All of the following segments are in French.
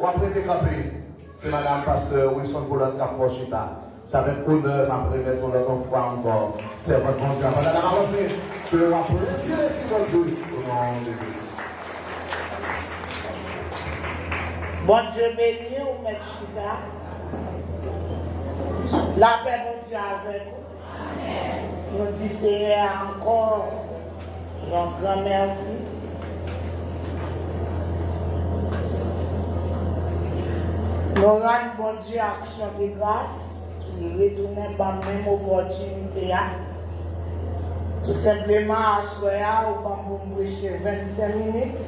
On va prêter campé. C'est Madame Pasteur Wilson Boulas Capochita. C'est avec honneur, ma première pour l'autre fois encore. C'est votre bon Dieu. Madame avancée, que l'on va prêter si votre Dieu. Au nom de Jésus. Bon Dieu béni, ou Maître Chita. La paix, bon Dieu, avec vous. Nous disons encore un grand merci. Nous rendons bon Dieu action de grâce qui retourne par même opportunité. Tout simplement, à soir, ou quand vous prêchez 25 minutes,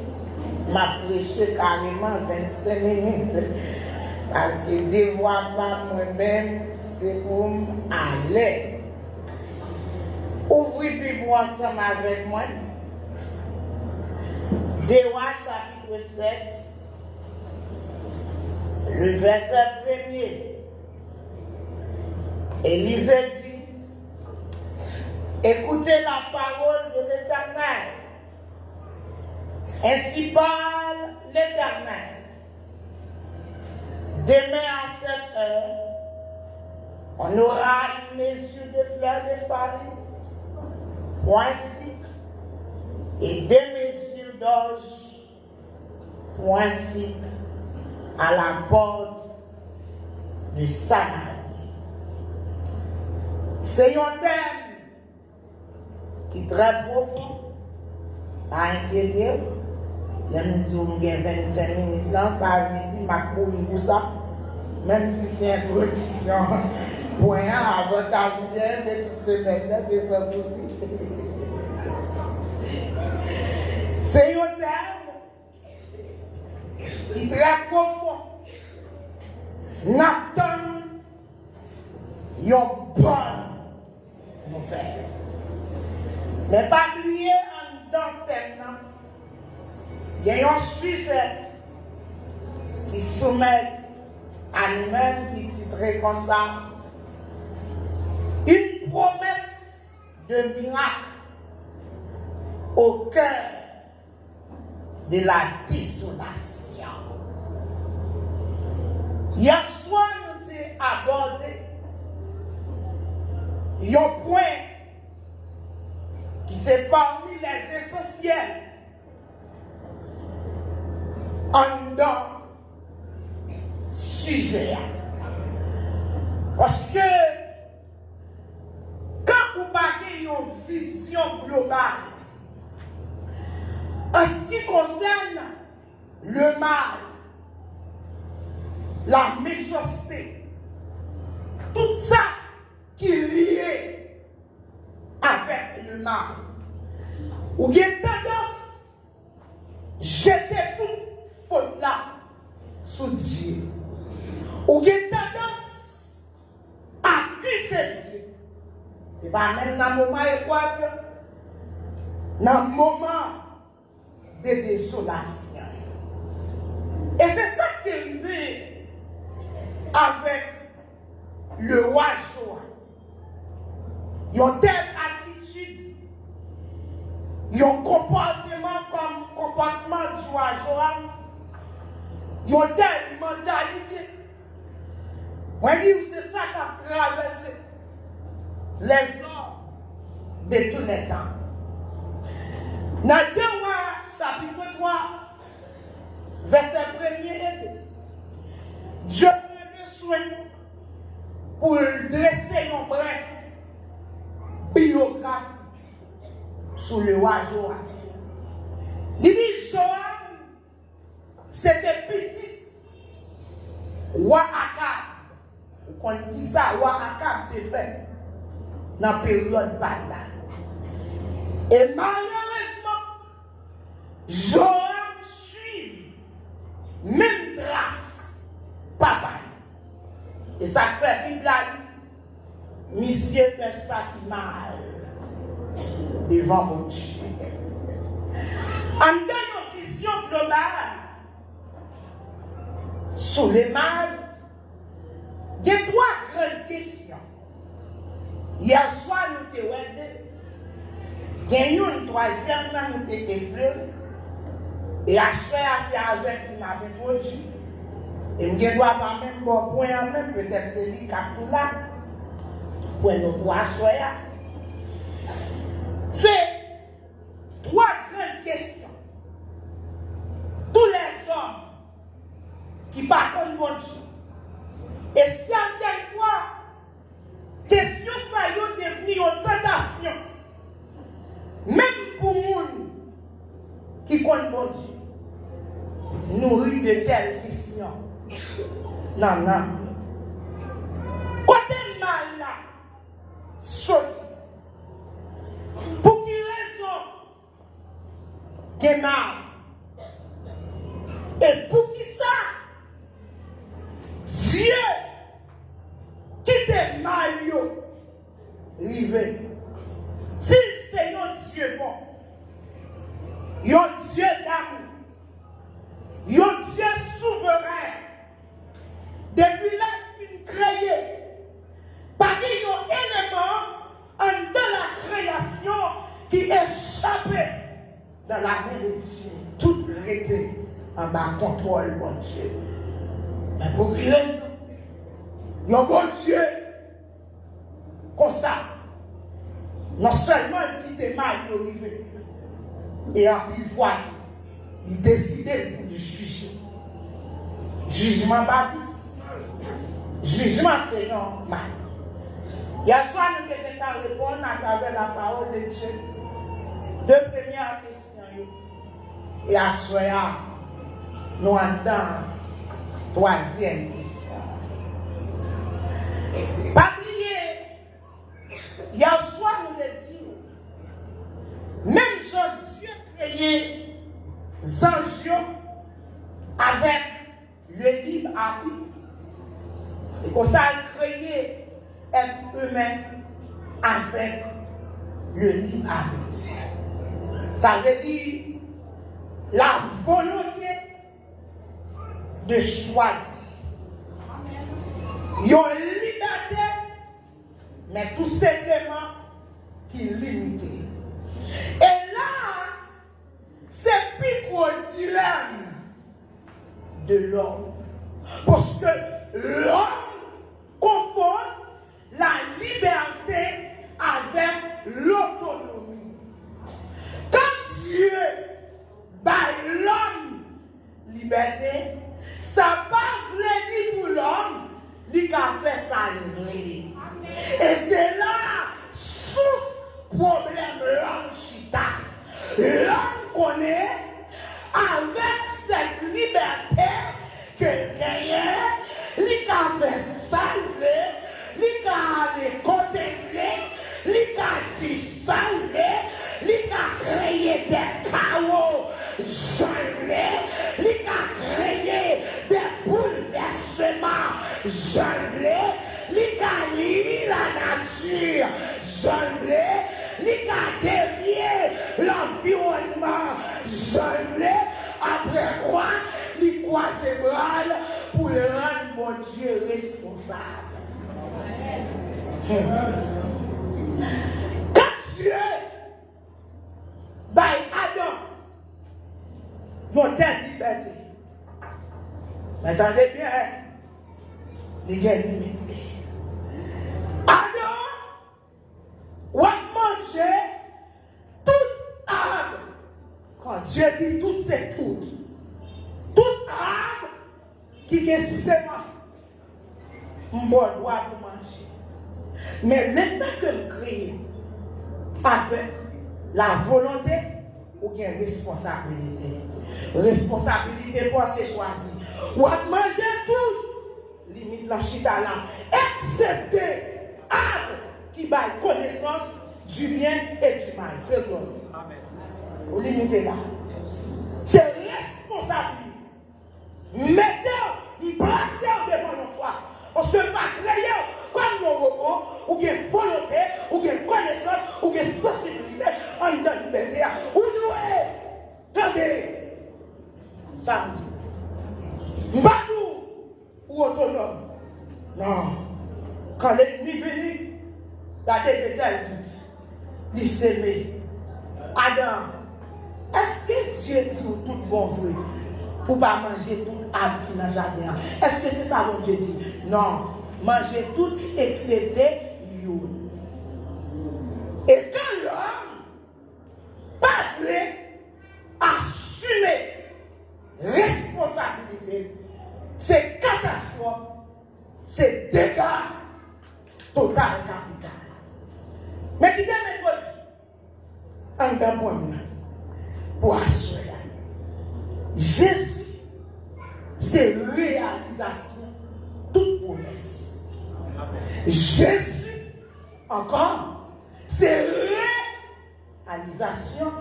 m'a prêché carrément 25 minutes. Parce que devoir pas moi-même, c'est pour aller. Ouvrez Bible ensemble avec moi. Devoir chapitre 7. Le verset premier. Élise dit, écoutez la parole de l'Éternel. Ainsi parle l'Éternel. Demain à cette heure, on aura une mesure de fleurs de farine, voici, et 2 mesures d'orge, voici, à la porte de Samarie. C'est un thème qui est très profond, pas inquiété. Même si on a 25 minutes là, pas vite, ma couru pour ça. Même si c'est une production, point avant ta vidéo, c'est toute semaine là, c'est sans souci. C'est un thème qui est très profond. Nathan, yon bon, mon frère. Mais pas oublier en dans le thème, il y a un sujet qui soumet à nous-mêmes qui titre comme ça. Une promesse de miracle au cœur de la désolation. Hier soir, nous avons abordé un point qui c'est parmi les essentiels en dans sujet. Parce que quand vous avez une vision globale en ce qui concerne le mal, la méchanceté, tout ça qui est lié avec le mal, ou il y a tendance jeter toute faute là sous Dieu, ou il y a tendance à accuser Dieu. C'est pas même dans le moment équateur, dans le moment de désolation. Et c'est ça qui est arrivé avec le roi Joas. Ils ont telle attitude, ils ont comportement comme comportement du roi Joas. Ils ont telle mentalité. Moi, je dis que c'est ça qui a traversé les hommes de tous les temps. Dans 2 Rois, chapitre 3, verset 1er et 2, Dieu prend soin pour dresser un bref biographie sur le roi Joas. Il dit Joas, c'était petit roi Akab. Vous dit ça, roi Akab te fait dans la période Bala. Et malheureusement, Joas suit même trace papa. Et ça fait Bible, monsieur fait ça qui mal devant mon Dieu. En donnant une vision globale sur le mal, il y a 3 grandes questions. Hier soir, nous avons dit, il y a une troisième, nous avons effleuré. Et à ce c'est avec une introduction. Et je ne dois pas même bon point, même peut-être c'est lui qui a tout là. Pour nous voir soya. C'est trois grandes questions. Tous les hommes qui parlent bon Dieu. Et certaines fois, question ça y est devenue une tentation. Même pour nous qui connaissent bon Dieu. Nourris de telles questions. Non, non. Côté mal là, sorti. Pour quelle raison qu'il mal? Et pour qui ça? Dieu qui te mal rivé. S'il c'est un Dieu bon, un Dieu d'amour, un Dieu souverain, depuis là, il créé, par qu'il y a un élément en de la création qui échappait dans la main de Dieu. Tout était en bas contrôle, bon Dieu. Mais pour qui raison? Il y a un bon Dieu comme ça. Non seulement il quitte mal, il arrive. Et en une fois, il décidait de juger. Jugement baptiste. Jugement c'est normal. Hier soir, nous devons répondre à travers la parole de Dieu. Deux premières questions. Et à soir, nous allons dans la troisième question. Pas oublier, hier soir, nous devons dire, même Jean Dieu créé les anges avec le libre arbitre. C'est comme ça qu'il créé être humain avec le libre arbitre. Ça veut dire la volonté de choisir. Il y a une liberté, mais tout simplement qui est limitée. Et là, c'est plus gros dilemme de l'homme. Parce que l'homme confond la liberté avec l'autonomie. Quand Dieu bat l'homme liberté, ça pas vrai pour l'homme, il a fait ça vrai. Et c'est là source problème l'homme chita. L'homme connaît avec cette liberté que gagne, il a fait salver, il a aller contempler, il a dit salver, il a créé des chaos, il a créé des bouleversements, il a lié la nature, il a dévié l'environnement, après quoi, il croise les bras pour le rendre mon Dieu responsable. Quand Dieu by Adam une telle liberté, mais attendez bien, il y a une limite. Adam va manger toute arbre. Quand Dieu dit tout, c'est tout. Toute arbre qui a sémence, on doit pour manger. Mais le fait que nous créons avec la volonté ou bien responsabilité. Responsabilité pour se choisir. Ou à manger tout, limite la chita là, excepté arbre qui baille connaissance du bien et du mal. Amen. Vous limitez là. C'est responsabilité. Mettez, placez devant nos foi. On se va créer comme nos robots, ou bien volonté, ou bien connaissance, ou bien sensibilité, en donne liberté. Ou nous, attendez, samedi. Mbadou ou autonome. Non. Quand l'ennemi venu, la tête de tel dit, il s'aimait. Adam, est-ce que Dieu dit tout bon vrai? pour ne pas manger tout arbre qui dans le jardin. Est-ce que c'est ça mon Dieu dit? Non, manger tout excepté une. Et quand l'homme parle, assumer responsabilité, c'est catastrophe, c'est dégâts total capital. Mais qui t'a mis en d'un pour assurer Jésus, c'est réalisation toute promesse. Jésus, encore, c'est réalisation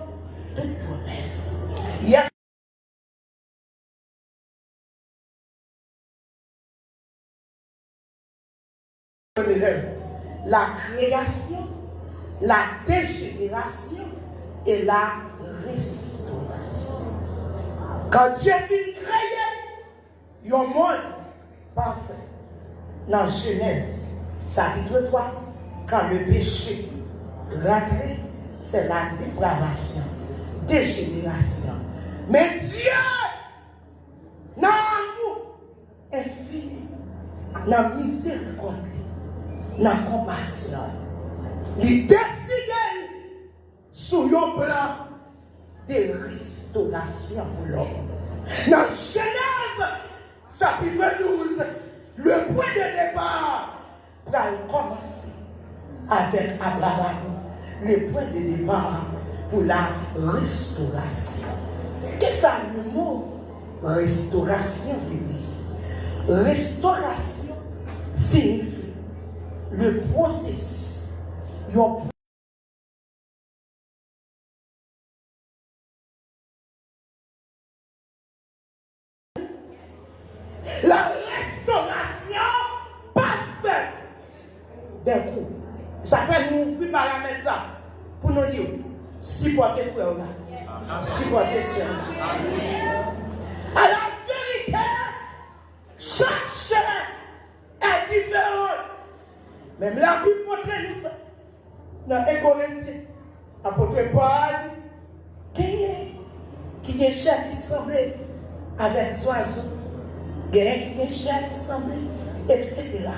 toute promesse. Yes. La création, la dégénération et la restauration. Quand Dieu vient créer un monde parfait, dans Genèse, chapitre 3, quand le péché rentre, c'est la dépravation, dégénération. Mais Dieu, dans l'amour infini, dans la miséricorde, dans la compassion, il décide sur un plan de restauration pour l'homme. Dans Genèse, chapitre 12, le point de départ va commencer avec Abraham. Le point de départ pour la restauration. Qu'est-ce que ça le mot restauration veut dire? Restauration signifie le processus. La restauration parfaite d'un coup. Ça fait nous frères paramètres ça pour nous dire supporter frère là, supporter soeur. À la vérité, chaque chair est différente. Même la Bible montre nous ça. Dans 1 Corinthiens, apôtre Paul, qui est chair qui semble avec oiseaux, qui est chair qui semble, etc.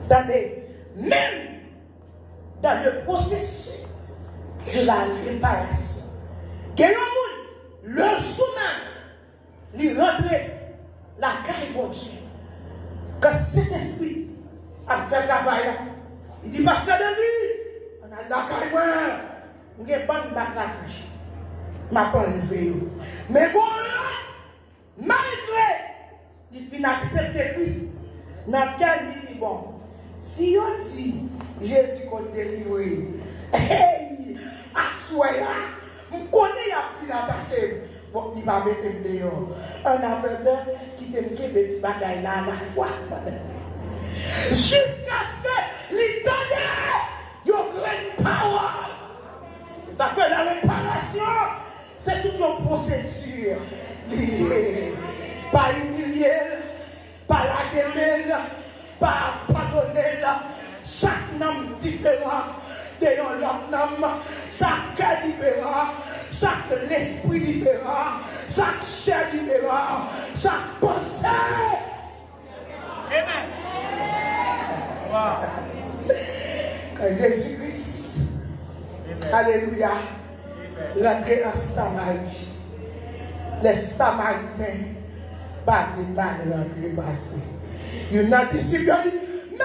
Attendez, même dans le processus de la réparation, le jour même, il rentre la caille de Dieu. Quand cet esprit a fait travail, il dit, Pasteur David, on a la caille, on a une bonne bagaille. Ma bonne vie. Mais bon, malgré, il finit accepter Christ, dans lequel il dit, bon, si on dit Jésus qu'on délivré, hey, assoya, on connaît la pile attaquée. Bon, il va mettre dehors. Un aveugle qui te met des petits bagailles là à la fois. Jusqu'à ce que l'éternel, il y a une power. Ça fait la réparation. C'est toute une procédure. Pas humilier, pas la gueule, pas pardonner. Chaque nom différent de l'autre nom. Chaque cœur différent. Chaque esprit différent. Chaque chair différent. Chaque pensée. Amen. Wow. Quand Jésus-Christ, alléluia, rentrait en Samarie, les Samaritains pas de rentrer passer. Il y a des disciples qui disent, mais,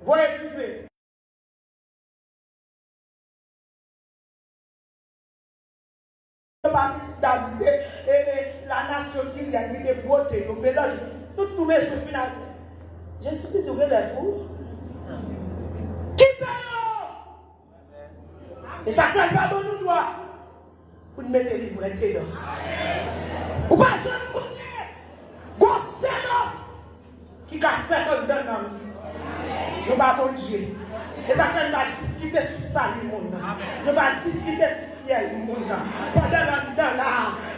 voyez tout fait. La nation syrienne qui était beauté, nous mélange, tout trouvé ce final. Jésus dit, vous les fous. Quittez-le! Et ça ne fait pas bon nous doigt pour nous mettre les livres intérieurs. Ou pas jeune connaît, Gonçalves qui a fait comme d'un homme. Nous pas bon Dieu. Et ça fait pas discuter sur ça, le monde. Nous pas discuter sur ciel, le monde. Pendant là,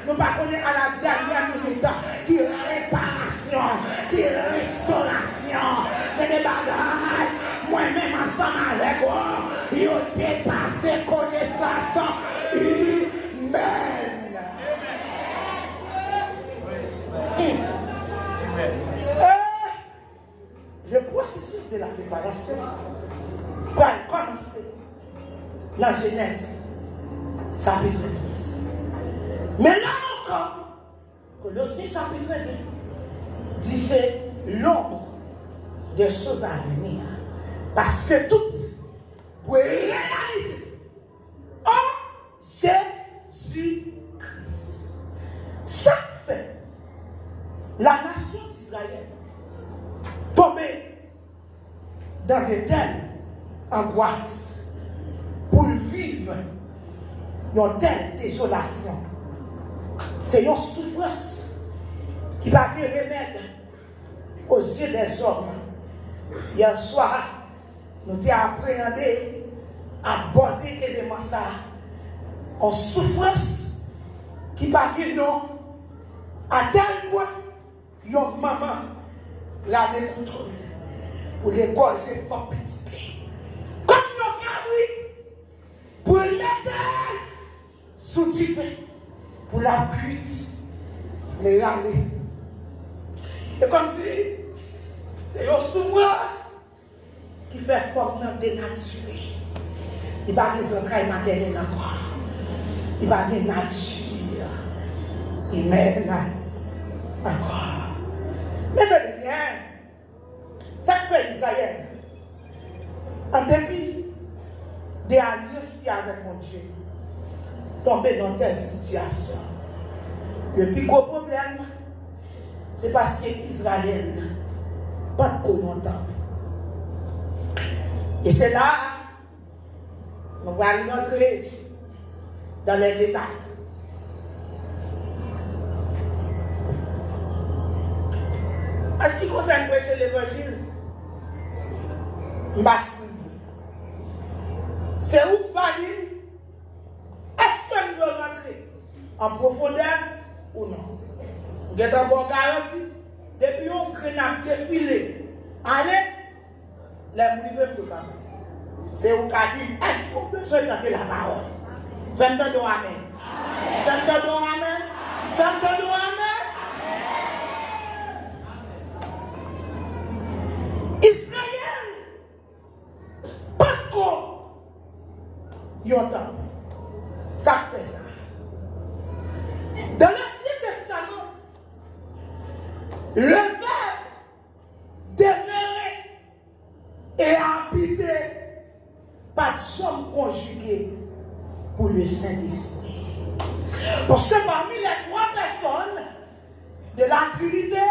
nous pas connaître à la dernière minute qui réparation, qui restauration de des bagages. Moi-même ensemble avec vous, ils ont dépassé connaissance humaine. préparation pour commencer la Genèse, chapitre 10. Mais là encore, Colossiens chapitre 2 dit c'est l'ombre des choses à venir. Parce que tout pour réaliser en Jésus-Christ. Ça fait la nation d'Israël tomber dans de telles angoisses pour vivre dans telle désolation. C'est une souffrance qui va être remède aux yeux des hommes. Hier soir, nous avons appréhendé, abordé l'élément ça en souffrance qui va dire non à tel point une maman l'a décontrôlé pour les gorger pas petit. Comme nos cabris pour l'aider sous typé pour la cuite les râler. Et comme si c'est une souffrance qui fait forme dénaturée. Il n'y a pas des entrailles maternelles encore. Il n'y a pas de nature humaine encore. Mais venez bien, ça fait Israël. En dépit des alliances avec mon Dieu, tomber dans telle situation. Le plus gros problème, c'est parce que Israël n'a pas de content. Et c'est là, nous allons entrer dans les détails. En ce qui concerne prêcher l'évangile, c'est où valide. Est-ce que nous devons rentrer en profondeur ou non? Vous êtes en bonne garantie. Depuis qu'on a défilé, allez, les privés de parler. C'est où qu'a dit, est-ce qu'on peut se tenter la parole? Faites-le de Amen. Faites-le de Amen. Faites-le de Amen. Israël, pas de quoi. Yontan. Ça fait ça. Dans l'Ancien Testament, le verbe demeurer et habiter, pas de chambre conjuguée pour le Saint-Esprit. Parce que parmi les trois personnes de la Trinité,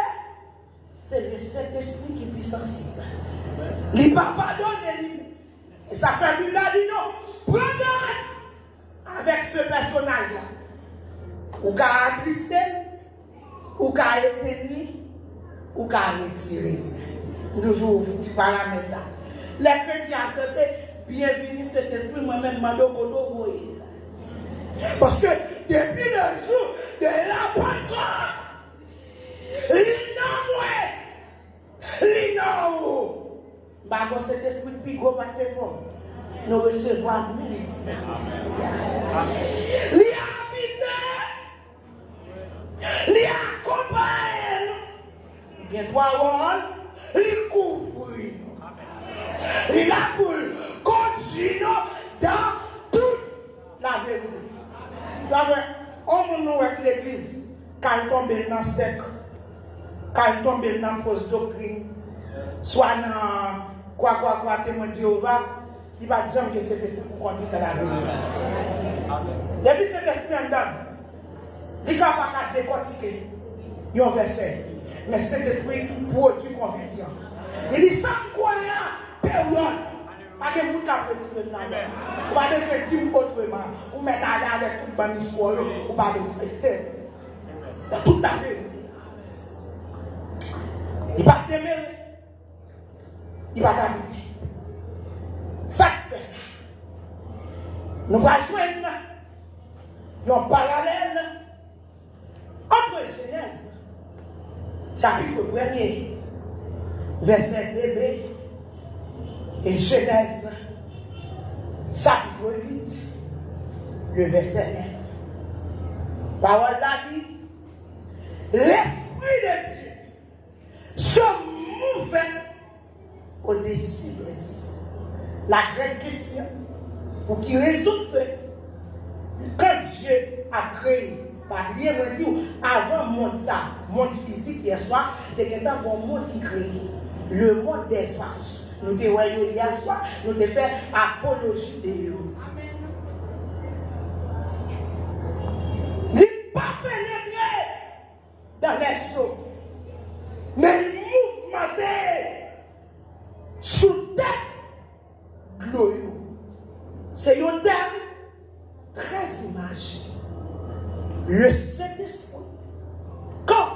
c'est le Saint-Esprit qui est plus sensible. Il ne va pas donner. Et ça fait du bien, dit non. Prenez avec ce personnage-là. Ou qu'à attrister, ou qu'à éteindre, ou qu'à retirer. Nous jouons au petit paramètre. Les chrétiens acceptent, bienvenue cet esprit, moi-même, je vais parce que depuis le jour de la Pentecôte, l'innomwe, bah, cet esprit de pico passe fort, nous recevons même Saint-Esprit. Li accompagne, il y a trois rôles, il couvre, il a pour continuer dans toute la vérité. On nous avec l'église, quand il tombe dans sec, quand il tombe dans fausse doctrine, soit dans quoi, témoin de Jéhovah, il va dire que c'est pour conduire la vérité. Depuis cet esprit en dedans, il ne va pas décortiquer un verset, mais cet esprit produit conviction. Il dit ça, quoi, période. Pas de bout à petit ou pas de faire autrement, ou mettre à l'air avec toute bonne histoire, ou pas de respecter. Dans toute la vérité. Il va démêler. Il va t'habiter. Ça fait ça. Nous allons joindre un parallèle entre Genèse, chapitre 1er, verset 2b, et Genèse, chapitre 8, le verset 9. Parole là dit, l'Esprit de Dieu se mouvait au au-dessus des yeux. La grande question, pour qui résout le fait, quand Dieu a créé, pas bien me dire, avant le monde ça, monde physique hier soir, il y a un monde qui crée, le monde des sages. Nous te voyons hier soir, nous te fait apologie de eux. Il n'est pas pénétré dans les choses, mais il mouvementé sous tête glorieux. C'est un terme très imagé. Le Saint-Esprit, quand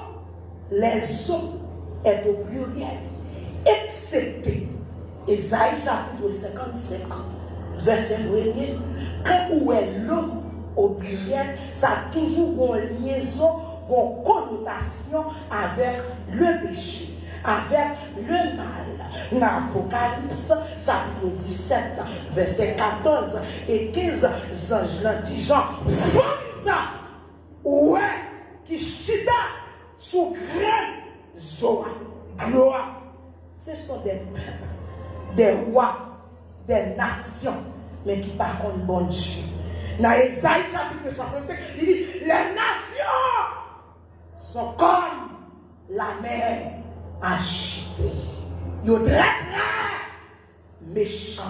les eaux est au pluriel, excepté Ésaïe chapitre 55, verset 1er, quand où est l'eau au pluriel, ça a toujours une liaison, une connotation avec le péché, avec le mal. Dans l'Apocalypse, chapitre 17, verset 14 et 15, ange l'ont dit Jean, comme ça, ouais, qui chita sous grande joie, gloire. Ce sont des peuples, des rois, des nations, mais qui par contre bon Dieu. Dans Ésaïe chapitre 65, il dit, les nations sont comme la mer agitée. Ils sont très très méchants,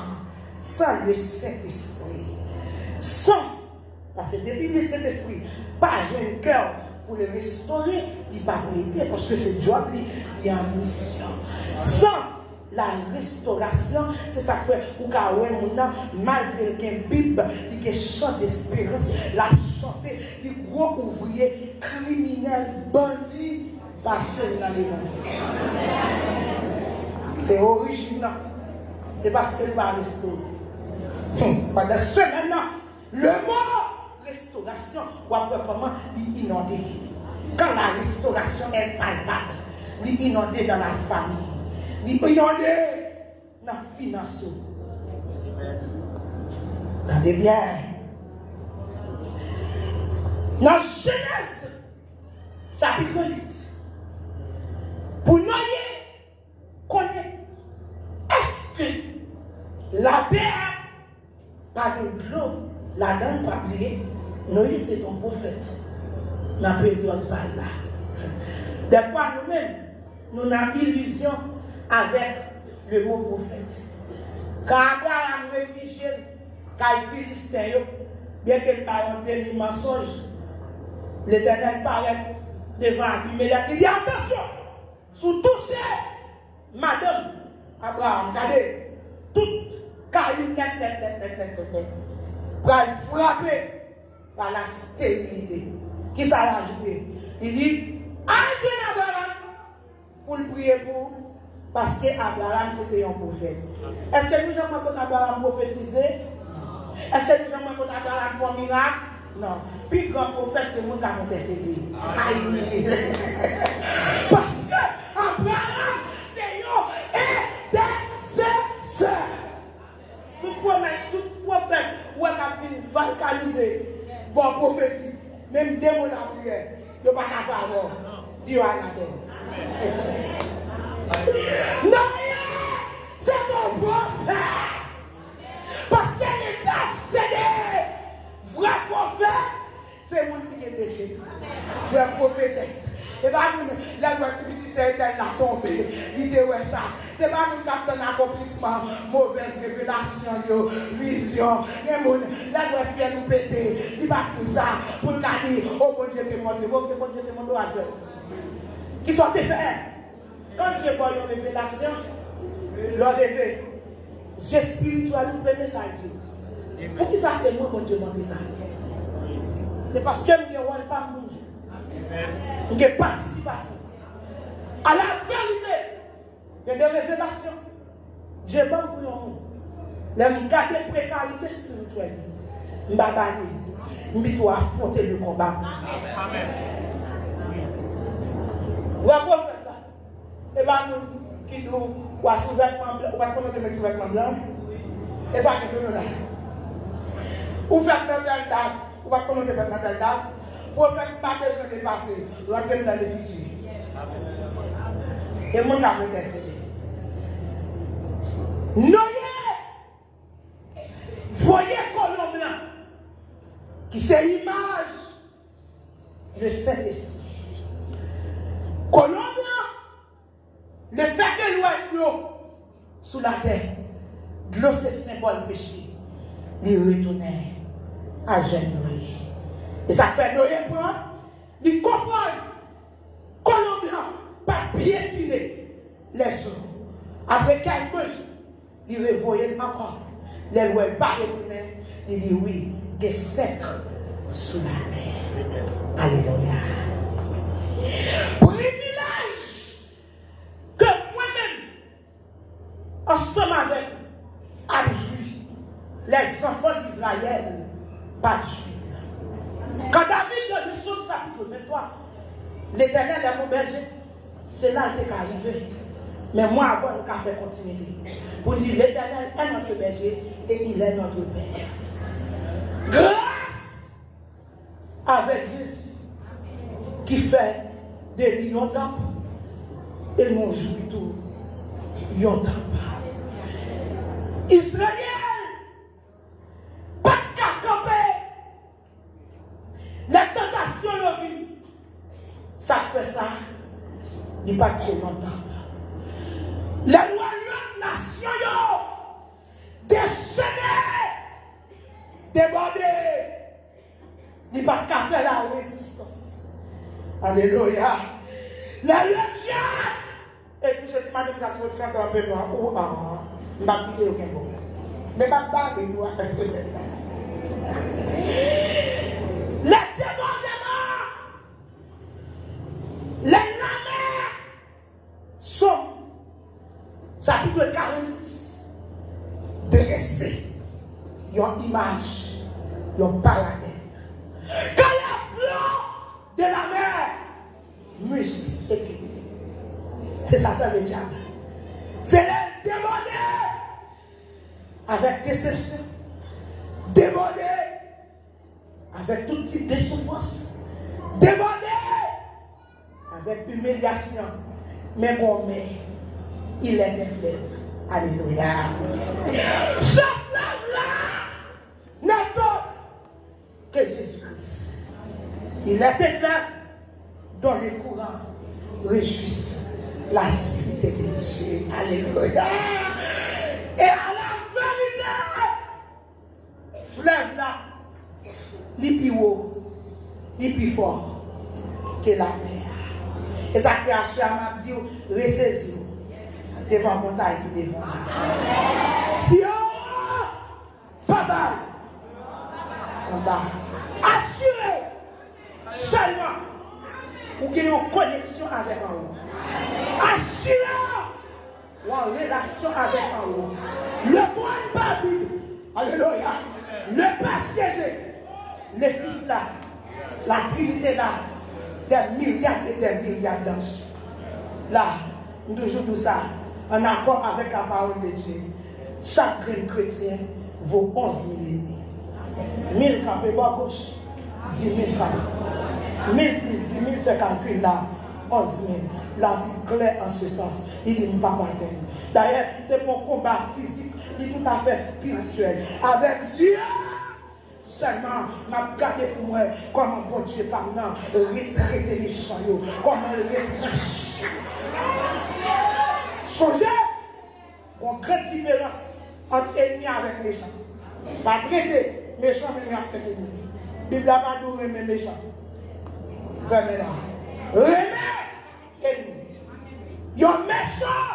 sans le Saint-Esprit. Sans, parce que depuis le Saint-Esprit, pas j'ai un cœur pour le restaurer, il va aider, parce que c'est job, il y a une mission. Sans la restauration, c'est ça que ou malgré qu'un Bible, il y a chant d'espérance, la chanter, des gros ouvriers, criminels, bandits, passés dans l'évangile. C'est original. C'est parce qu'il va restaurer. Pendant ce moment, le mot restauration, ou après comment il inondé. Quand la restauration est palpable, il inondé dans la famille. Il inondé dans la finance. Regardez bien. Dans Genèse, chapitre 8, pour nous connaître, est-ce que la terre, par de l'eau, la dame pas oublier, Noé c'est ton prophète. N'a pas période par là. Des fois nous-mêmes, nous avons illusion avec le mot prophète. Quand Abraham réfugié, quand il Philistin, bien qu'il parle de mensonge, l'Éternel paraît devant lui. Il dit attention, sous toucher, madame Abraham, regardez, toute caillou net. Pour frapper par la stérilité. Qui ça l'a joué? Il dit, Angèle Abraham, pour le prier pour, parce que Abraham c'était un prophète. Est-ce que nous avons entendu Abraham prophétiser? Est-ce que nous avons entendu Abraham pour un miracle? Non. Puis grand prophète, c'est moi qui a intercédé. Parce que Abraham, c'est un intercesseur. Tout prophète, ou est capable de vulgariser vos prophéties, même des mots la prière, il n'y a pas qu'à faire. Dieu a la terre. Non, c'est mon prophète. Parce qu'il est ascédé. Vrai prophète, c'est mon qui est déchet. Vrai prophétesse. Et bien, la gratuité, c'est la tombée. L'idée, ouais, ça. C'est pas nous qui avons un accomplissement, mauvaise révélation, vision. La gratuité nous péter. Il va tout ça pour nous dire, oh bon Dieu, bon Dieu, bon Dieu, bon Dieu, qui sont faits. Quand Dieu voit une révélation, leur lever. Dieu spirituel nous permet ça. Pour qui ça, c'est moi, bon Dieu, mon Dieu, ça. C'est parce que je ne vois pas mon Dieu. Il y a participation. À la vérité, il y a des révélations. Dieu m'a pour nous. Les garder précarité spirituelle. Je vais affronter le combat. Amen. Vous avez fait ça. Et bien, nous, qui nous, ou à sous-vêtement blanc, ou à connaître mes sous-vêtements blancs. Et ça, c'est nous là. Ou faites dans telle date, ou à connaître dans telle date. Pour faire pas besoin de passer, rentrer dans le futur. Et mon âme est décédé. Noyer, voyez Colombien, qui c'est l'image de Saint-Esprit. Colombien, le fait que l'eau sous la terre, l'eau c'est symbole péché, il retourne à Noé. Et ça fait Noé prendre, il comprend, Colombien, pas piétiner les eaux. Après quelques jours, il revoyait encore. Les lois pas retourné. Il dit oui, que sec sous la terre. Alléluia. Privilège que moi-même, ensemble avec Abjui, les enfants d'Israël, pas de juifs. Quand David donne le chapitre 23, l'Éternel est mon berger, c'est là qu'il est arrivé. Mais moi, avant, nous avons fait continuité. Pour dire l'Éternel est notre berger et il est notre Père. Grâce avec Jésus qui fait des lions temple et nous jouons tout. Lions temple. Israël, pas qu'à camper. Les tentations de vie, ça fait ça. Il n'y a pas de longtemps. Les royaumes nationaux déchaînés, débordés, il n'y a pas qu'à faire la résistance. Alléluia. Les légions. Et puis je dis, madame, ça te retient un peu loin. Oh, ah, je ne vais pas quitter aucun problème. Mais je ne vais pas quitter toi, c'est les débordements, les lameurs sont, chapitre 46, dressés. Ils ont une image, ils ont parallèle. Quand la flot de la mer, mugissent et c'est ça fait le diable. C'est les débordés avec déception, débordés avec tout type de souffrance, débordés avec humiliation. Mais bon, mais il est un fleuve. Alléluia. Ce fleuve-là n'est autre que Jésus-Christ. Il est un fleuve dont les courants réjouissent la cité de Dieu. Alléluia. Et à la vérité, fleuve là, ni plus haut, ni plus fort que la mer. Et ça fait acheter à ma dit, ressaisir devant la montagne qui devant là. Si on pas mal, en bas, assurez seulement ou qu'il y ait une connexion avec en haut. Assurez ou en relation avec en haut. Le droit de Babylone, alléluia, ne pas siéger. Les fils là, la Trinité là, des milliards et des milliards d'anges. Là, nous toujours tout ça, en accord avec la parole de Dieu. Chaque grain chrétien vaut 11 000 ennemis. 1000 campés bas gauche, 10 000 campés. 1000 plus 10 000 fait calcul là, 11 000. La Bible claire en ce sens. Il dit pas terme. D'ailleurs, c'est mon combat physique, il est tout à fait spirituel. Avec Dieu. Seulement, m'a gardé pour moi comment bon Dieu parlant, retraiter les méchants, comment le retrancher. Songez, une grande différence entre ennemi avec méchant. Pas traiter méchant mais avec ennemi. La Bible n'a pas dit remettre méchant. Remet là. Remet ennemi. Il y a un méchant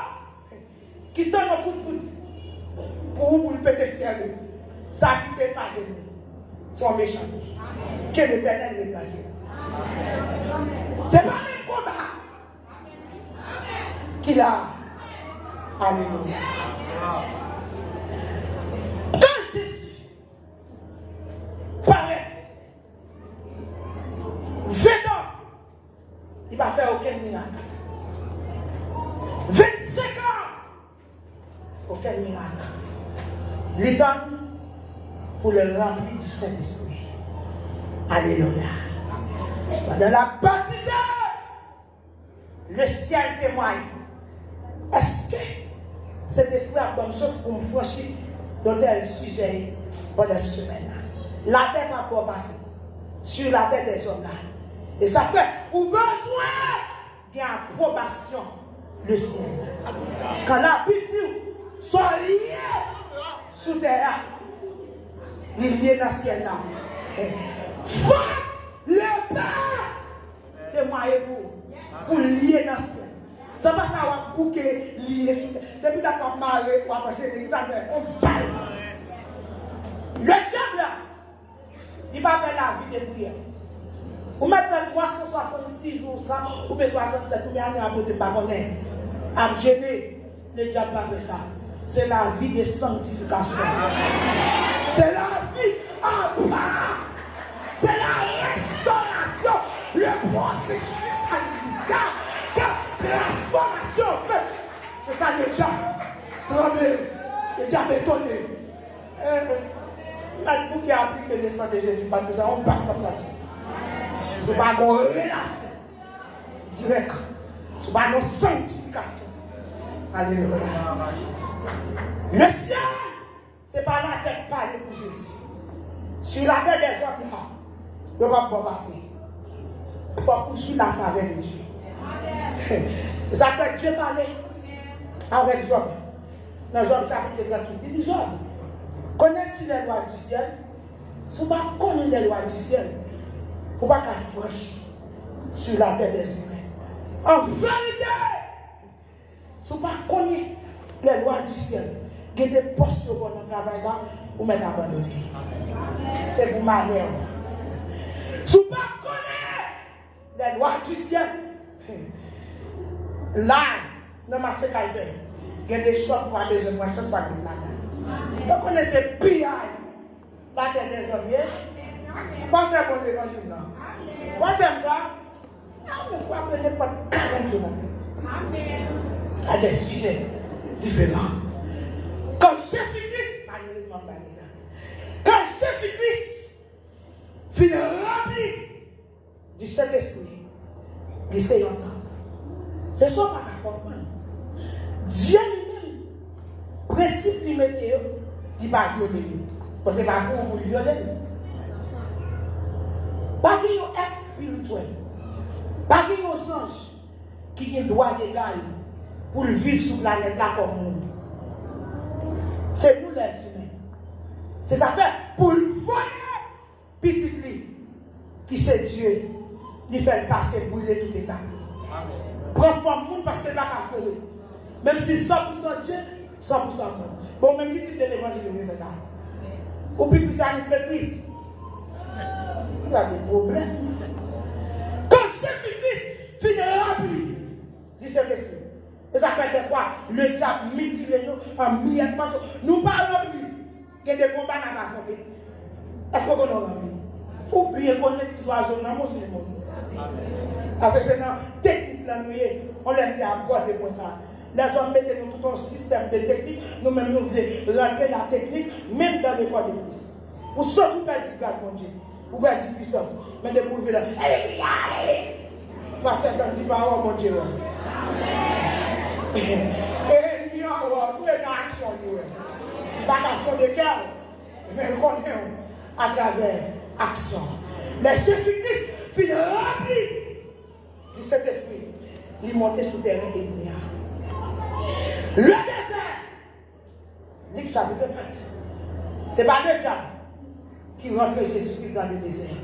qui donne un coup de pouce pour vous le péter fier. Ça qui peut faire ennemi. Sont méchants. Que l'Éternel les cache. C'est pas le combat qu'il a. Alléluia. Quand Jésus paraît 20 ans, il ne va faire aucun miracle. 25 ans, aucun miracle. Les donne pour le remplir du Saint-Esprit. Alléluia. Pendant la baptisée, le ciel témoigne. Est-ce que cet esprit a bonne chance pour me franchir dans tel sujet pendant cette semaine. La tête a pas passé sur la tête des hommes là. Et ça fait, ou besoin d'approbation le ciel. Quand la Bible sont liés sous terre, il est lié dans le ciel là. Faut le Père témoigner pour lier dans le ciel. Ça va ça pour que lié sous terre. Depuis que tu as marré pour approcher l'église, on parle. Le diable là, il va faire la vie de prière. Vous mettez 366 jours ça, ou 67, ou bien à voter par connaître. À gêner, le diable va faire ça. C'est la vie de sanctification. C'est la vie en bas. C'est la restauration. Le processus sanctificateur. Transformation. C'est ça le diable. Tremblé. Le diable est étonné. Vous qui appliquez le sang de Jésus, pas nous avons pas comme pratique. Ce n'est pas une relation directe. Ce n'est pas une sanctification. Alléluia. Le ciel, ce n'est pas la tête parlée pour Jésus. Sur la tête des hommes, il ne va pas passer. Il faut poursuivre la faveur de Dieu. C'est ça que Dieu parlait avec Job. Dans Job chapitre 38, il dit Job, connais-tu les lois du ciel? Si tu ne connais pas les lois du ciel, il ne faut pas franchir sur la tête des humains. En vérité, si tu ne connais pas les lois du ciel, il y a des postes pour notre travail là, ou m'être abandonné. C'est pour malheur. Si tu ne connais les lois du ciel, là, dans le marché qu'il fait, il y a des choses pour avoir besoin de moi, je ne sais pas si vous vous connaissez pire la tête des hommes. Pas faire mon évangile là. Moi j'aime ça. Il faut appeler pas 40 jours. À des sujets différents. Quand Jésus-Christ, malheureusement, quand Jésus-Christ finit rempli du Saint-Esprit, il s'est longtemps. C'est ça qu'on va comprendre. Dieu lui-même, principe lui mettait, il va violer. Parce que c'est pas pour lui violer. Pas qu'il y ait un être spirituel. Pas qu'il y ait un ange qui a un droit légal pour vivre sur la planète là comme nous. C'est nous les humains. C'est ça fait pour le voir petit lit qui c'est Dieu. Il fait passer brûler tout état. Prends forme monde parce que c'est pas qu'à faire. Même si 100% Dieu, 100% monde. Bon, même qui type de l'évangile de là. Ou puis christianisme de Christ. Il y a des problèmes. Quand Jésus-Christ finit rempli, dit c'est possible. Et ça fait des fois, le diable mutile nous en miettes. Nous parlons remplis. Il y a des combats dans la famille. Est-ce qu'on a rempli? Ou bien qu'on est des oiseaux dans mon cinéma. Parce que c'est dans la technique là, on l'aime bien aborder pour ça. Les hommes mettent nous tout un système de technique. Nous-mêmes, nous voulons rentrer la technique, même dans le corps d'église. Ou surtout perdre du gaz, mon Dieu. Ou perdre du puissance. Mais de pour là. Parce que dans du parole, mon Dieu. Et il y a une action. Pas d'action de cœur. Mais on connaît à travers action. Les Jésus-Christ finit rempli du Saint-Esprit. Il montait sur le terrain ennemi. Le désert, Luc chapitre 4, ce n'est pas le diable qui rentre Jésus-Christ dans le désert.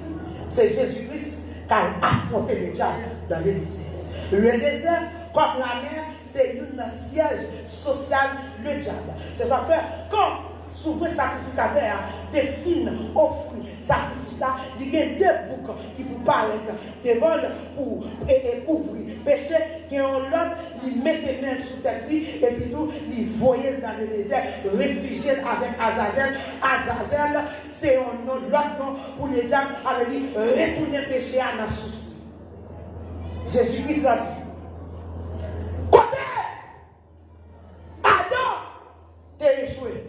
C'est Jésus-Christ qui a affronté le diable dans le désert. Le désert, comme la mer, c'est un siège social, le diable. C'est ça fait quand souverain sacrificateur définit, offre sacrifice là, il y a deux boucs qui vous paraissent devant pour couvrir péché, qui ont l'autre, il met les mains sous tête et puis tout, il voyait dans le désert, réfugié avec Azazel. Azazel, c'est un nom, l'autre nom pour les diables, avait dit retourner péché à la source. Jésus-Christ l'a dit. Côté Adam, t'es échoué.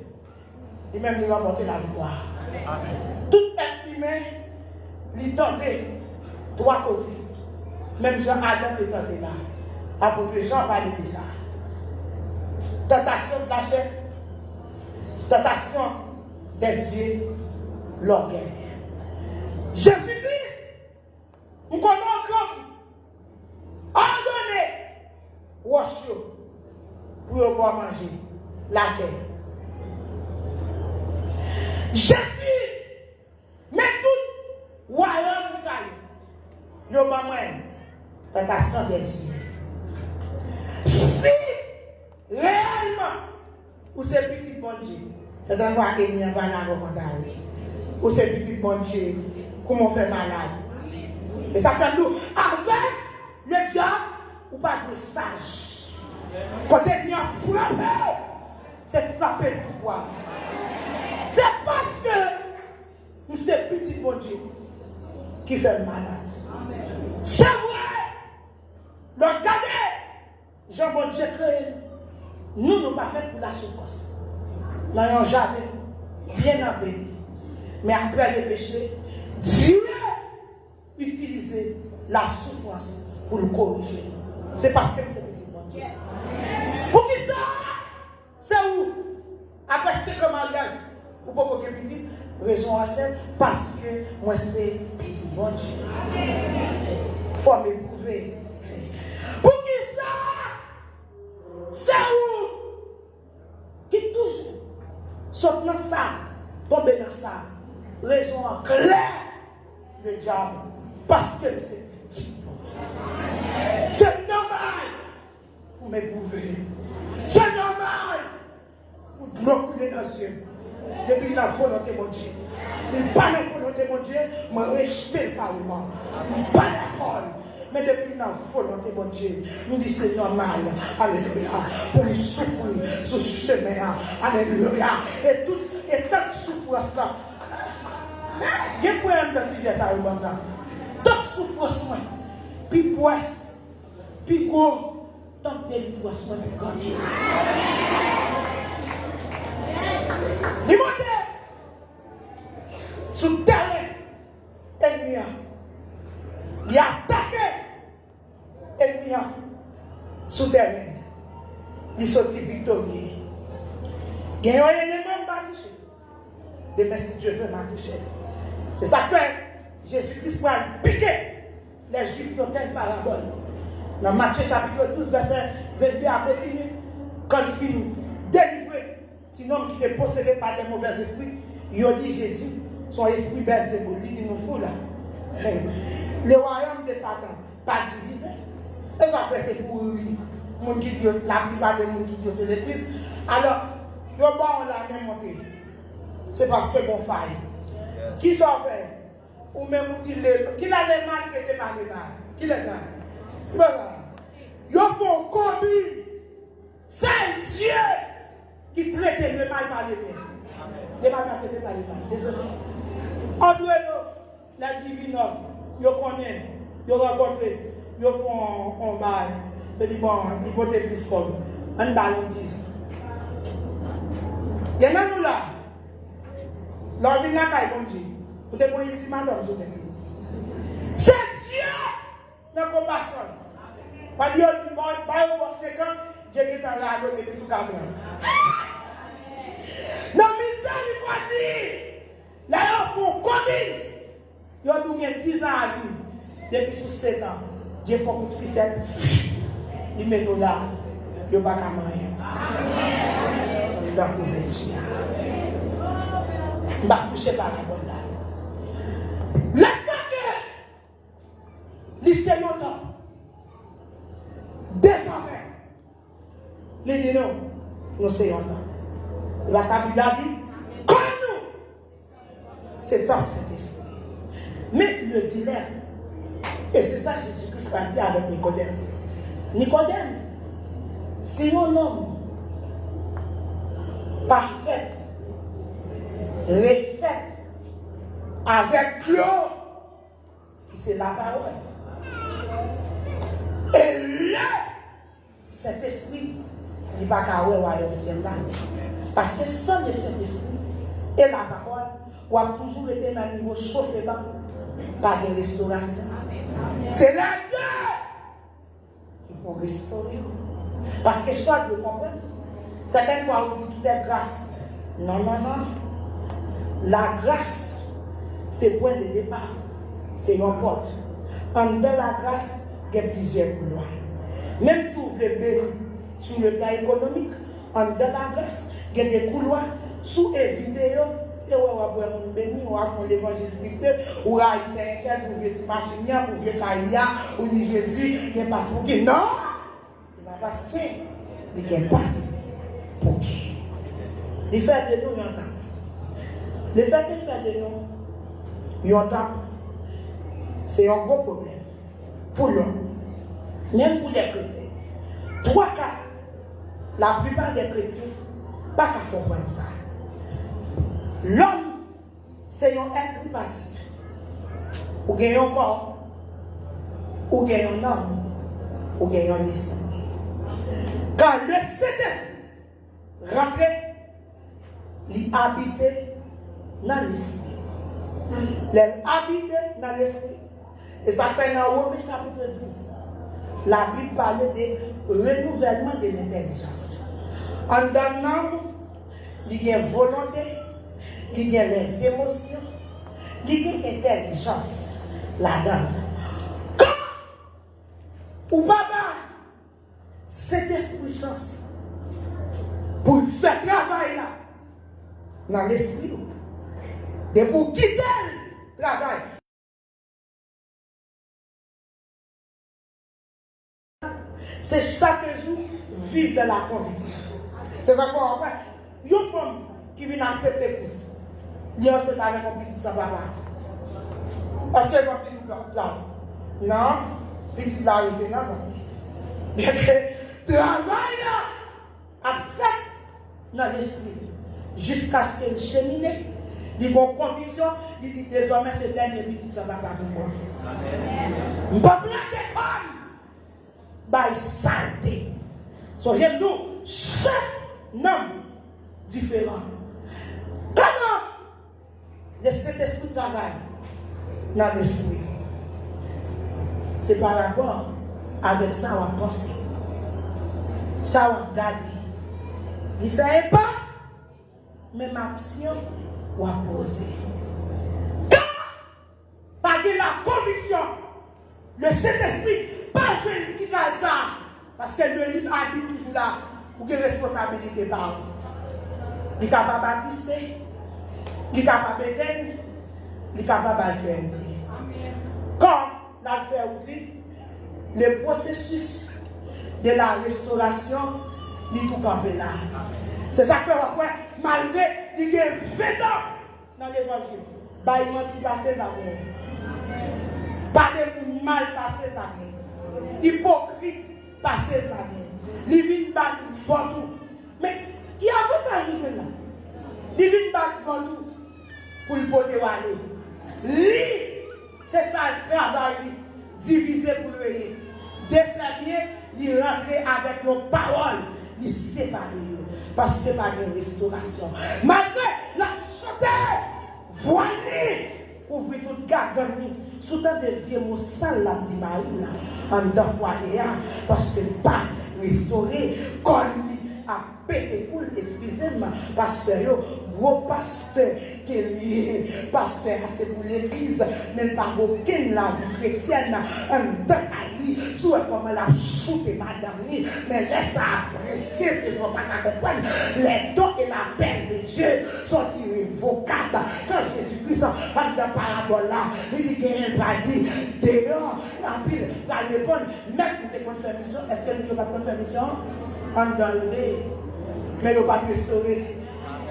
Lui-même, il a remporté la victoire. Amen. Tout être humain, il tentait trois côtés. Même Jean Adam est tenté là. Apôtre Jean va dire ça. tentation de la chair, tentation des yeux, l'orgueil. Jésus-Christ, nous connaissons comme ordonné, wash pour pouvoir manger la chair. Jésus, mais tout royaume ça, il y a pas moins tentation des yeux. Si réellement, ou c'est petit bon Dieu, c'est un fois qu'il n'y a pas là comme ça. Ou c'est petit bon Dieu, comment on fait malade. Et ça fait nous, avec le diable, ou pas de sage. Quand il vient frapper, c'est frapper le pouvoir. C'est parce que nous c'est petit bon Dieu qui fait malade. C'est vrai. Donc, regardez, Jean bon Dieu créé. Nous ne sommes pas faits pour la souffrance. Nous n'avons jamais bien embelli. Mais après le péché, Dieu utilise la souffrance pour le corriger. C'est parce que c'est petit bon Dieu. Pour qui ça? C'est où? Après 5 mariages, ou pas pour petit? Raison à celle, parce que moi c'est petit bon Dieu. Il faut m'éprouver. Pour qui ça? C'est où? Qui toujours saute dans ça, tombe dans ça. Raison en clair, le diable, parce que c'est petit. C'est normal pour m'éprouver. C'est normal pour bloquer dans le ciel. Depuis la volonté de Dieu. Si pas la volonté de Dieu, je respecte le Parlement. Pas d'accord. Mais depuis la volonté de Dieu, nous disons c'est normal. Alléluia. Pour nous souffrir sur ce chemin. Alléluia. Et tant que souffrance là. Il y a un problème de sujet ça. Tant que souffrance, puis poisse, puis gros, tant que délivrance, puis grand Dieu. Dis-moi, sous terrain, ennemi, il a attaqué ennemi sous terrain, il sortit victorieux. Il y a un élément m'a touché. Demain, si Dieu veut m'a touché. C'est ça que fait Jésus-Christ va piquer les Juifs qui ont une parabole. Dans Matthieu chapitre 12, verset 22 à continuer, quand il finit délivrer un homme qui est possédé par des mauvais esprits, il a dit Jésus, son esprit Belzébuth, il dit nous fous là. Le royaume de Satan, pas divisé. Et ça fait c'est pour lui. La plupart des gens qui disent c'est l'église. Alors, il y a la même montée. C'est parce que bon faille. Qui s'en fait? Ou même qui l'a les mal qui était par les mal. Qui les a? Voilà. Ils font combine. C'est Dieu qui traite le mal par les bien. Les mal pas traité par les mal. Désolé. Entre nous, la divine homme, ils connaissent, ils rencontrent, ils font un bail. Ils disent bon, ils vont être plus comme un ballon 10 ans. Il y en a nous là. L'ordre n'a pas été vous devez voir une petite madame sur le terrain. C'est Dieu dans la compassion. Parce que Dieu dit, bon, c'est quand Dieu est dans la loi et sous la main. Dans la miséricorde, là, ils font combine. Ils ont 10 ans à vivre. Depuis sous 7 ans, Dieu fait un coup de ficelle. Ils mettent là, ils n'ont pas qu'à manger. Ils doivent trouver Dieu. Ils ne vont pas toucher par la bonne là. La fois que lycée longtemps, désormais, les dit non, nous c'est longtemps. La Bible a dit, comme nous, c'est dans cet esprit. Mais le dilemme, et c'est ça Jésus-Christ a dit avec Nicodème. Nicodème, c'est un homme parfait, refait, avec l'eau, qui c'est la parole. Et là, cet esprit, il va pas avoir royaume là. Parce que sans le Saint-Esprit et la parole, on a toujours été dans le niveau chauffé par des restaurations. C'est la terre qui peut restaurer. Parce que soit de comprendre, Certaines fois, on dit tout est grâce. Non, non, non. La grâce, c'est point de départ. C'est une porte. En dedans la grâce, il y a plusieurs couloirs. Même si vous voulez bénir sur le plan économique, en dedans la grâce, il y a des couloirs. Sous éviter, c'est où on va bénir, on va faire l'évangile Christ, ou à Saint-Michel, ou vieux Timachimia, ou vieux Kaïa, ou ni Jésus, il y a pas pour qui. Non! Il va passer. Il y a passe pour qui? Il fait de nous, il entend. Le fait qu'il fait de nous, il entend. C'est un gros problème pour l'homme, même pour les chrétiens. Trois cas, la plupart des chrétiens, pas qu'à faire comme ça. L'homme, c'est un être tripartite. Ou gagne un corps, ou gagne un âme, ou gagne un esprit. Quand le Saint-Esprit rentre, il habite dans l'esprit. Il habite dans l'esprit. Et ça fait dans Romains chapitre 12. La Bible parle de renouvellement de l'intelligence. En donnant, il y a volonté, il y a les émotions, il y a l'intelligence là-dedans. Quand ou baba, cet esprit chance pour faire travail là, dans l'esprit, et pour quitter le travail. C'est chaque jour vivre de la conviction. C'est ça qu'on après. Une femme qui vient accepter Christ, il y a accepté avec un petit ça papa. Est-ce qu'elle va petit là? Non, petit là, il est là. Travail là, a fait dans l'esprit. Jusqu'à ce qu'elle chemine, il a une conviction, il dit désormais c'est dernier petit ça papa pour moi. Je ne peux pas l'école. By santé. So, j'aime nous, chaque homme différent. Comment le Saint-Esprit travaille dans l'esprit? C'est par rapport avec ça on va penser. Ça on va regarder. Il fait un pas, même action on va poser. Par la conviction, le Saint-Esprit pas jouer une petite ça, parce que le livre a dit toujours là, pour que responsabilité par. Il est capable de baptiser, il est capable d'éteindre, il est capable de faire oublier. Quand la fait oublier, le processus de la restauration, il est tout campé là. C'est ça que fait malgré il y a 20 ans dans l'évangile, il menti passé par pas de mal passé par hypocrite passé par il vient battre tout. Mais il y a avantage de là. Il vient battre tout pour le poser ou aller. Lui, c'est ça le travail, diviser pour le régner. Desservier, il rentrer avec nos paroles, il séparer. Parce que pas de restauration. Malgré la santé, voilée. Ouvrir toute gargani, sous tant de vieux mots sales là, dit Marie là, en deux fois parce que pas restauré, comme a pété pour excusez-moi, pasteur, gros pasteur qui est lié, pasteur, c'est pour l'église, même pas aucune la vie chrétienne, en tant qu'à soit comme la chute madame, mais laisse ça apprécier, c'est pour pas comprendre, les dons et la paix de Dieu sont irrévocables. Quand Jésus-Christ, en de parabole là, il dit qu'il n'y a pas dit, dehors, en pile, la répondre, même pour te faire mission, est-ce que nous ne pouvons pas faire mission? Enlever, mais il ne pas restaurer.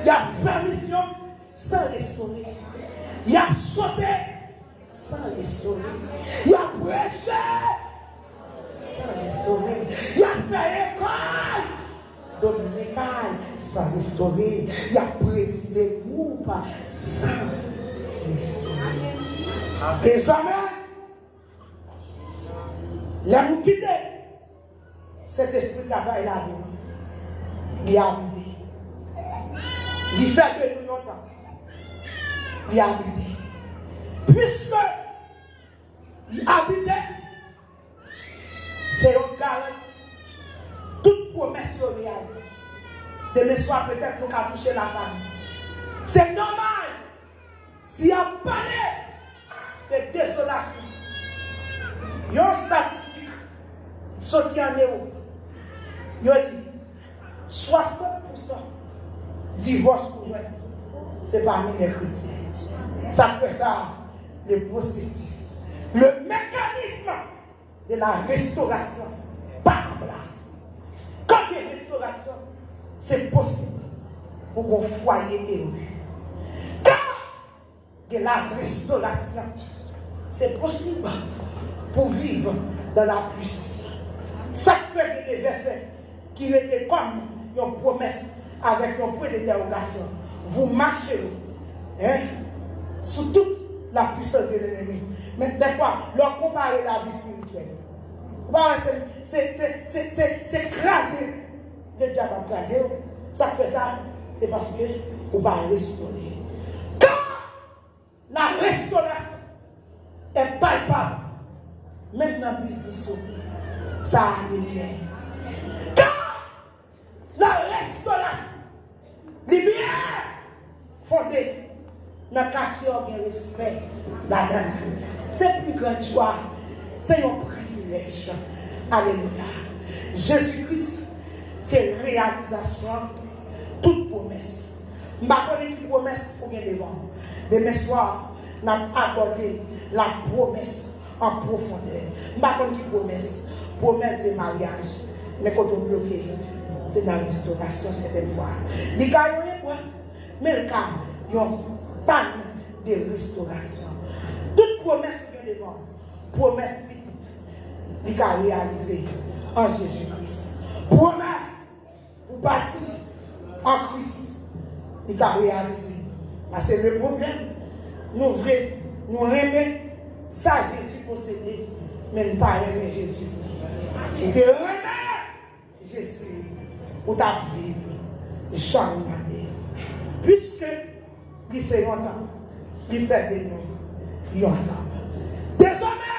Il y a fait mission sans restaurer. Il y a sauté sans restaurer. Il y a prêché sans restaurer. Il y a fait école dominicale sans restaurer. Il y a présidé groupe sans restaurer. Désormais, les gens qui cet esprit travaille la vie. Il a habité. Il fait de nous longtemps. Il a habité. Puisque il habitait, c'est une garantie. Toute promesse réalisée. Demain soir, peut-être nous allons toucher la famille. C'est normal. Si on parle de désolation, il y a une statistique sortie en euro. Il y a dit 60% divorce pour nous, c'est parmi les chrétiens. Ça fait ça, le processus, le mécanisme de la restauration par place. Quand il y a une restauration, c'est possible pour un foyer élu. Quand il y a la restauration, c'est possible pour vivre dans la puissance. Ça fait des versets qui étaient comme une promesse avec un point d'interrogation. Vous marchez sous toute la puissance de l'ennemi. Mais des fois, leur comparer la vie spirituelle. C'est crasé. Le diable a crasé. Ça fait ça, c'est parce que vous va restaurer. Quand la restauration est palpable, même dans le business, ça arrive bien. Quand la restauration, les biens fondés dans le quartier, il y a respect là-dedans. C'est plus grande joie, c'est un privilège. Alléluia. Jésus-Christ, c'est réalisation toute promesse. Je ne sais pas qui promesse pour bien devant. Demain soir, nous avons abordé la promesse en profondeur. Je ne sais pas qui promesse. Promesse de mariage. Mais quand on bloque, c'est dans la restauration certaines fois. Les gars, il y a quoi? Mais le cas, il y a une panne de restauration. Toute promesse qui vient devant, promesse petite, il y a réalisé en Jésus-Christ. Promesse pour bâtir en Christ, il y a réalisé. Parce que le problème, nous aimons ça Jésus possédé, mais nous ne pas aimer Jésus. Si tu aimes Jésus, pour ta vivre, jamais. Puisque il s'est longtemps, il fait de nous longtemps. Désormais,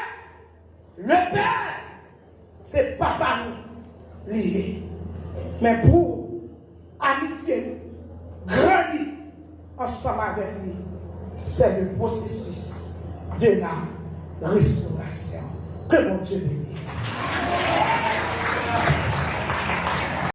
le Père, c'est papa nous lié. Mais pour amitié, grandir ensemble avec lui, c'est le processus de la restauration. Que mon Dieu bénisse.